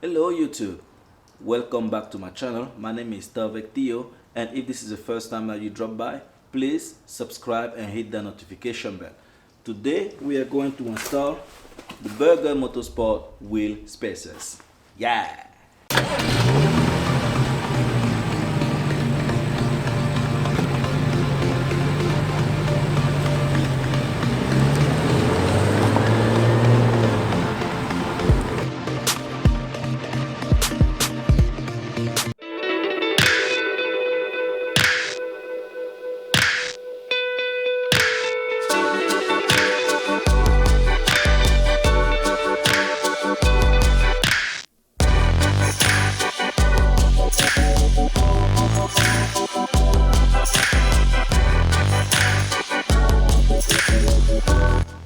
Hello YouTube, welcome back to my channel. My name is F80, and if this is the first time that you drop by, please subscribe and hit the notification bell. Today we are going to install the Burger Motorsport wheel spacers. Yeah!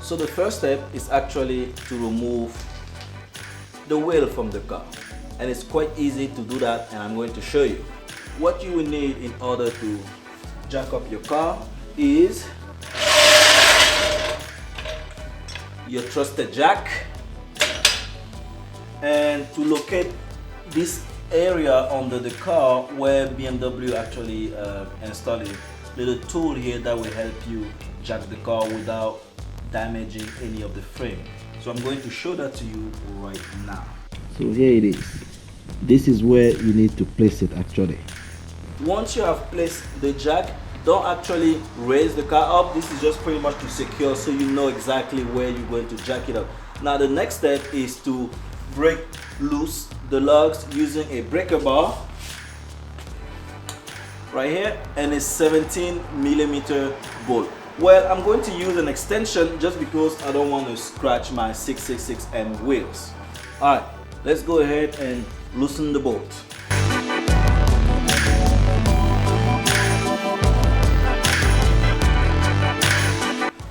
So the first step is actually to remove the wheel from the car, and it's quite easy to do that, and I'm going to show you. What you will need in order to jack up your car is your trusted jack, and to locate this area under the car where BMW actually installed a little tool here that will help you jack the car without damaging any of the frame. So I'm going to show that to you right now. So here it is. This is where you need to place it actually. Once you have placed the jack, don't actually raise the car up. This is just pretty much to secure, so you know exactly where you're going to jack it up. Now the next step is to break loose the lugs using a breaker bar right here and a 17mm bolt. Well, I'm going to use an extension just because I don't want to scratch my 666M wheels. Alright, let's go ahead and loosen the bolt.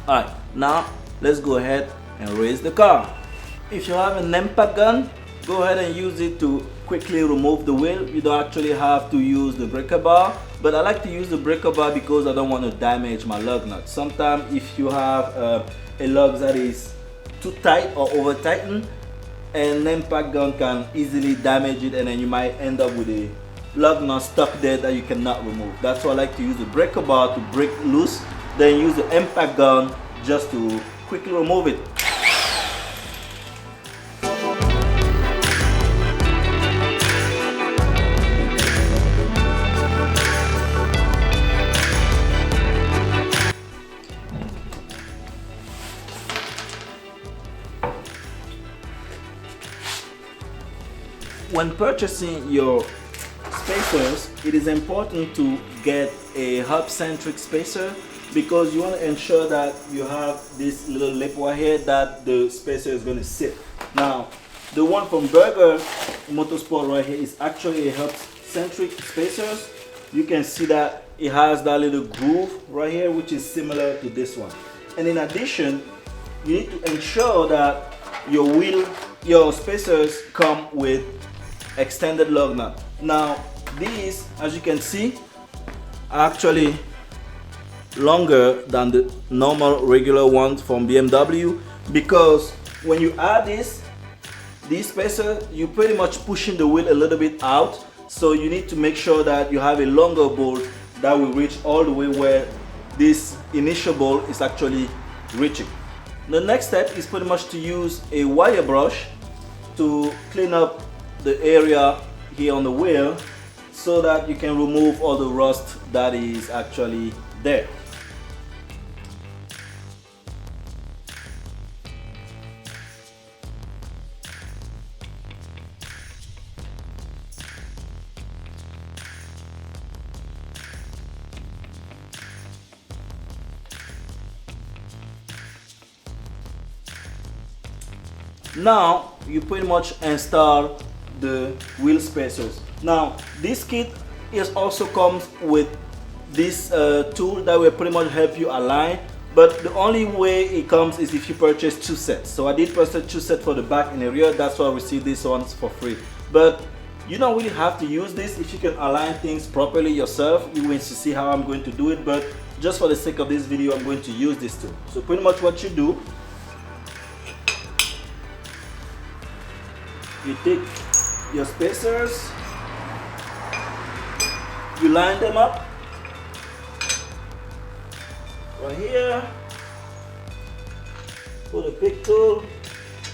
Alright, now let's go ahead and raise the car. If you have an impact gun, go ahead and use it to quickly remove the wheel. You don't actually have to use the breaker bar, but I like to use the breaker bar because I don't want to damage my lug nut. Sometimes if you have a lug that is too tight or over tightened, an impact gun can easily damage it, and then you might end up with a lug nut stuck there that you cannot remove. That's why I like to use the breaker bar to break loose, then use the impact gun just to quickly remove it. When purchasing your spacers, it is important to get a hub-centric spacer because you want to ensure that you have this little lip right here that the spacer is going to sit. Now, the one from Burger Motorsport right here is actually a hub-centric spacer. You can see that it has that little groove right here, which is similar to this one. And in addition, you need to ensure that your spacers come with extended lug nut. Now these, as you can see, are actually longer than the normal regular ones from BMW, because when you add these spacers, you're pretty much pushing the wheel a little bit out, so you need to make sure that you have a longer bolt that will reach all the way where this initial bolt is actually reaching. The next step is pretty much to use a wire brush to clean up the area here on the wheel so that you can remove all the rust that is actually there. Now you pretty much install the wheel spacers. Now this kit also comes with this tool that will pretty much help you align, but the only way it comes is if you purchase two sets. So I did purchase two sets for the back and the rear, that's why I received these ones for free. But you don't really have to use this. If you can align things properly yourself, you're going to see how I'm going to do it, but just for the sake of this video, I'm going to use this tool. So pretty much what you do, you take your spacers, you line them up right here. Put a pick tool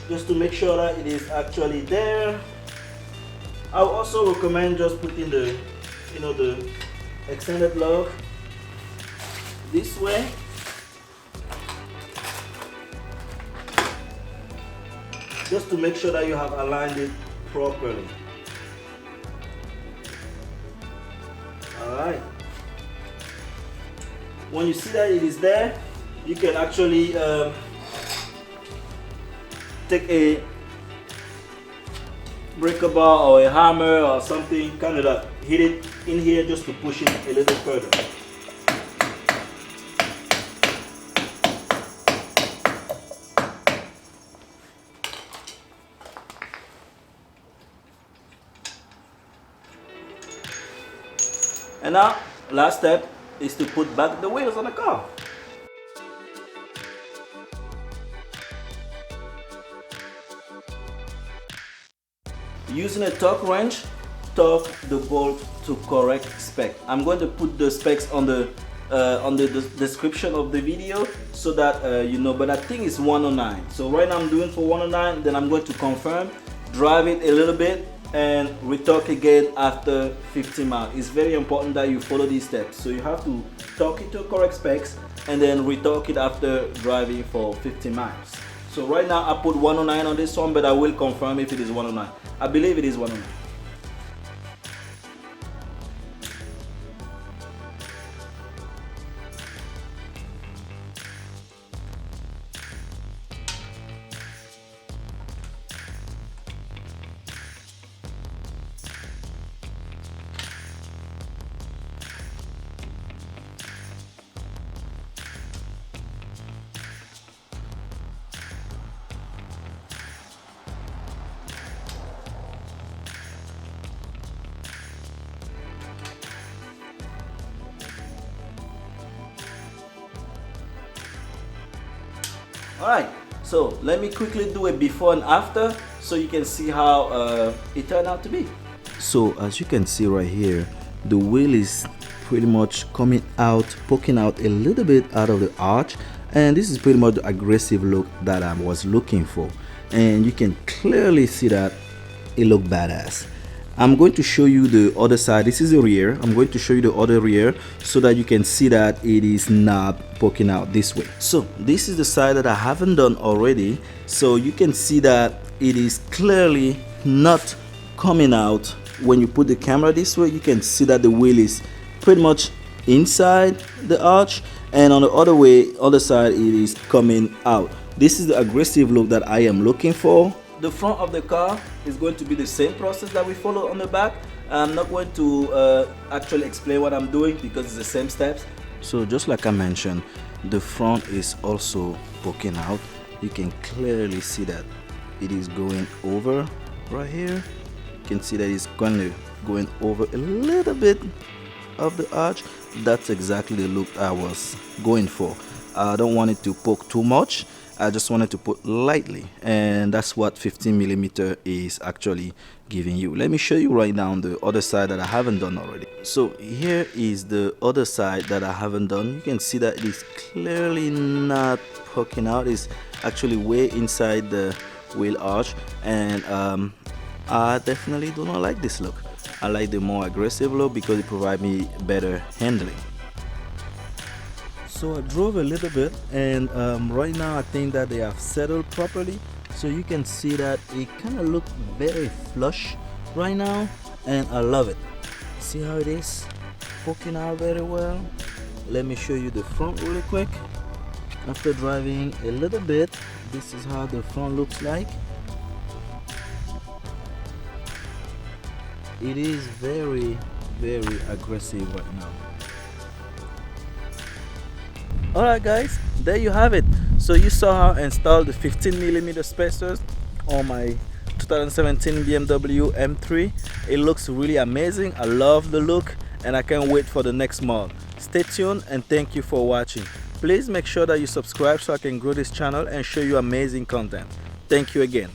just to make sure that it is actually there. I would also recommend just putting the, the extended lug this way. Just to make sure that you have aligned it properly. Alright. When you see that it is there, you can actually take a breaker bar or a hammer or something, kind of like hit it in here just to push it a little further. And now, last step is to put back the wheels on the car. Using a torque wrench, torque the bolt to correct spec. I'm going to put the specs on the description of the video so that you know, but I think it's 109. So right now I'm doing for 109, then I'm going to confirm, drive it a little bit, and retorque again after 50 miles. It's very important that you follow these steps. So you have to torque it to correct specs and then retorque it after driving for 50 miles. So right now I put 109 on this one, but I will confirm if it is 109. I believe it is 109. Alright, so let me quickly do a before and after so you can see how it turned out to be. So as you can see right here, the wheel is pretty much coming out, poking out a little bit out of the arch, and this is pretty much the aggressive look that I was looking for, and you can clearly see that it looked badass. I'm going to show you the other side. This is the rear. I'm going to show you the other rear so that you can see that it is not poking out this way. So this is the side that I haven't done already. So you can see that it is clearly not coming out. When you put the camera this way, you can see that the wheel is pretty much inside the arch, and on the other side it is coming out. This is the aggressive look that I am looking for. The front of the car is going to be the same process that we follow on the back. I'm not going to actually explain what I'm doing because it's the same steps. So just like I mentioned, the front is also poking out. You can clearly see that it is going over right here. You can see that it's going over a little bit of the arch. That's exactly the look I was going for. I don't want it to poke too much. I just wanted to put lightly, and that's what 15mm is actually giving you. Let me show you right now the other side that I haven't done already. So here is the other side that I haven't done. You can see that it is clearly not poking out. It's actually way inside the wheel arch, and I definitely do not like this look. I like the more aggressive look because it provides me better handling. So I drove a little bit, and right now I think that they have settled properly. So you can see that it kind of looks very flush right now, and I love it. See how it is poking out very well. Let me show you the front really quick. After driving a little bit, this is how the front looks like. It is very, very aggressive right now. Alright guys, there you have it. So you saw how I installed the 15mm spacers on my 2017 BMW M3. It looks really amazing. I love the look, and I can't wait for the next model. Stay tuned, and thank you for watching. Please make sure that you subscribe so I can grow this channel and show you amazing content. Thank you again.